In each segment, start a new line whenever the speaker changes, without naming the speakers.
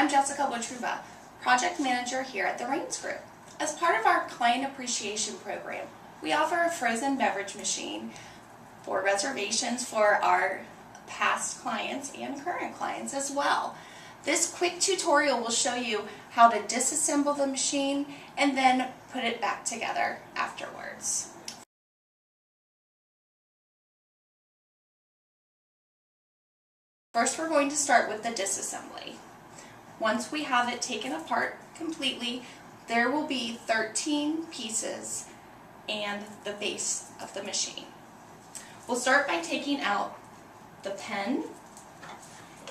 I'm Jessica Wotruba, Project Manager here at the Rains Group. As part of our Client Appreciation Program, we offer a frozen beverage machine for reservations for our past clients and current clients as well. This quick tutorial will show you how to disassemble the machine and then put it back together afterwards. First, we're going to start with the disassembly. Once we have it taken apart completely, there will be 13 pieces and the base of the machine. We'll start by taking out the pen,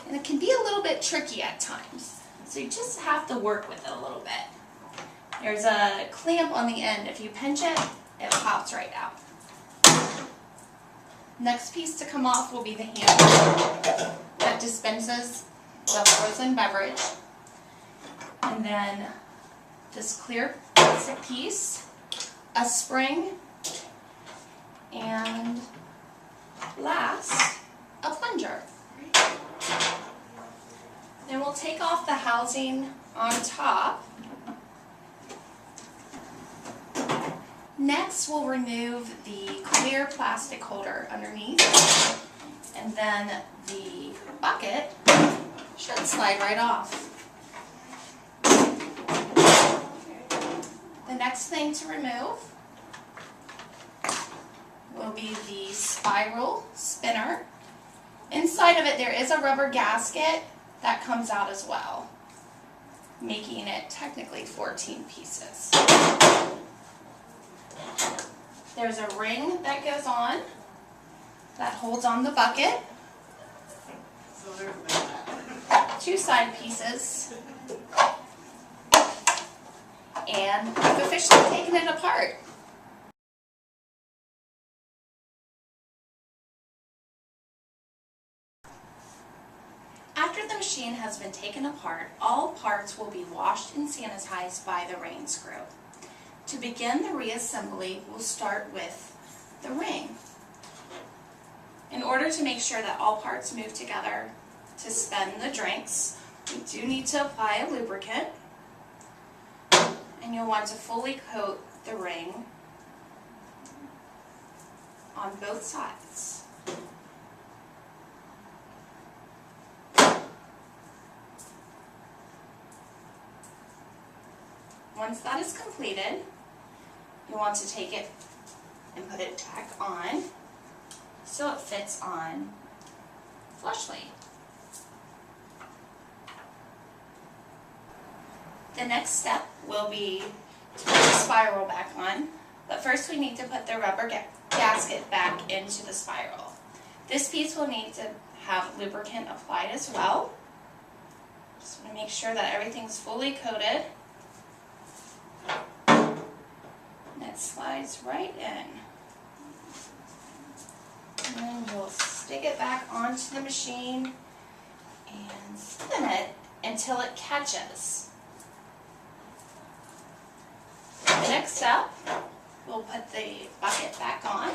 and it can be a little bit tricky at times, so you just have to work with it a little bit. There's a clamp on the end. If you pinch it, it pops right out. Next piece to come off will be the handle that dispenses the frozen beverage, and then this clear plastic piece, a spring, and last, a plunger. Then we'll take off the housing on top. Next, we'll remove the clear plastic holder underneath, and then the bucket should slide right off. The next thing to remove will be the spiral spinner. Inside of it there is a rubber gasket that comes out as well, making it technically 14 pieces. There's a ring that goes on that holds on the bucket. Two side pieces. And we've officially taken it apart. After the machine has been taken apart, all parts will be washed and sanitized by the Rains Group. To begin the reassembly, we'll start with the ring. In order to make sure that all parts move together to spin the drinks, we do need to apply a lubricant, and you'll want to fully coat the ring on both sides. Once that is completed, you want to take it and put it back on so it fits on flushly. The next step will be to put the spiral back on, but first we need to put the rubber gasket back into the spiral. This piece will need to have lubricant applied as well. Just want to make sure that everything's fully coated. And it slides right in. And then we'll stick it back onto the machine and spin it until it catches. The next step, we'll put the bucket back on.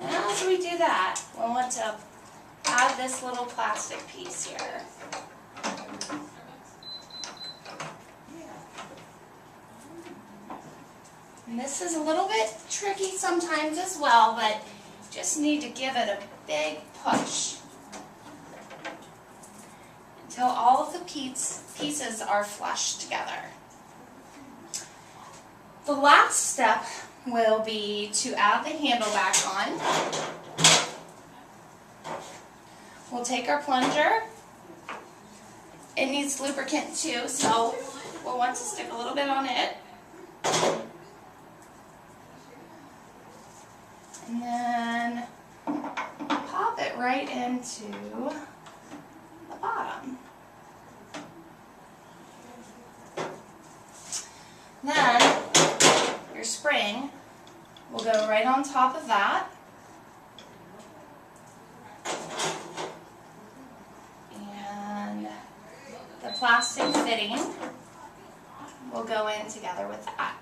And as we do that, we'll want to add this little plastic piece here. And this is a little bit tricky sometimes as well, but just need to give it a big push until all of the pieces are flushed together. The last step will be to add the handle back on. We'll take our plunger. It needs lubricant too, so we'll want to stick a little bit on it. And then pop it right into the bottom. Then your spring will go right on top of that. And the plastic fitting will go in together with that.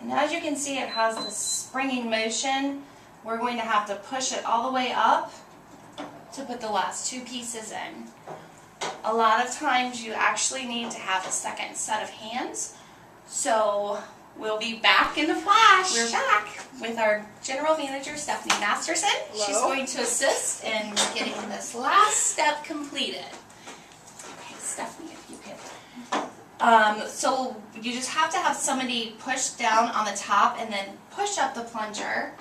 And as you can see, it has this springing motion. We're going to have to push it all the way up to put the last 2 pieces in. A lot of times you actually need to have a second set of hands. So we'll be back in the flash. We're back with our General Manager, Stephanie Masterson.
Hello.
She's going to assist in getting this last step completed. Okay, Stephanie, if you could. So you just have to have somebody push down on the top and then push up the plunger.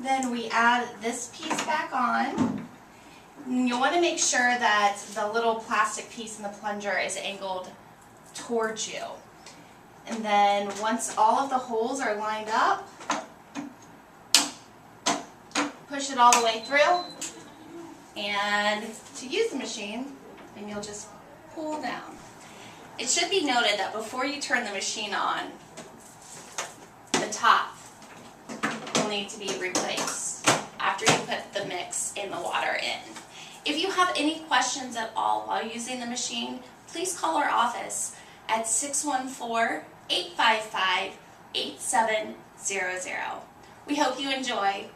Then we add this piece back on. You'll want to make sure that the little plastic piece in the plunger is angled towards you. And then once all of the holes are lined up, push it all the way through. And to use the machine, then you'll just pull down. It should be noted that before you turn the machine on, the top will need to be replaced after you put the mix in the water in. If you have any questions at all while using the machine, please call our office at 614-855-8700. We hope you enjoy.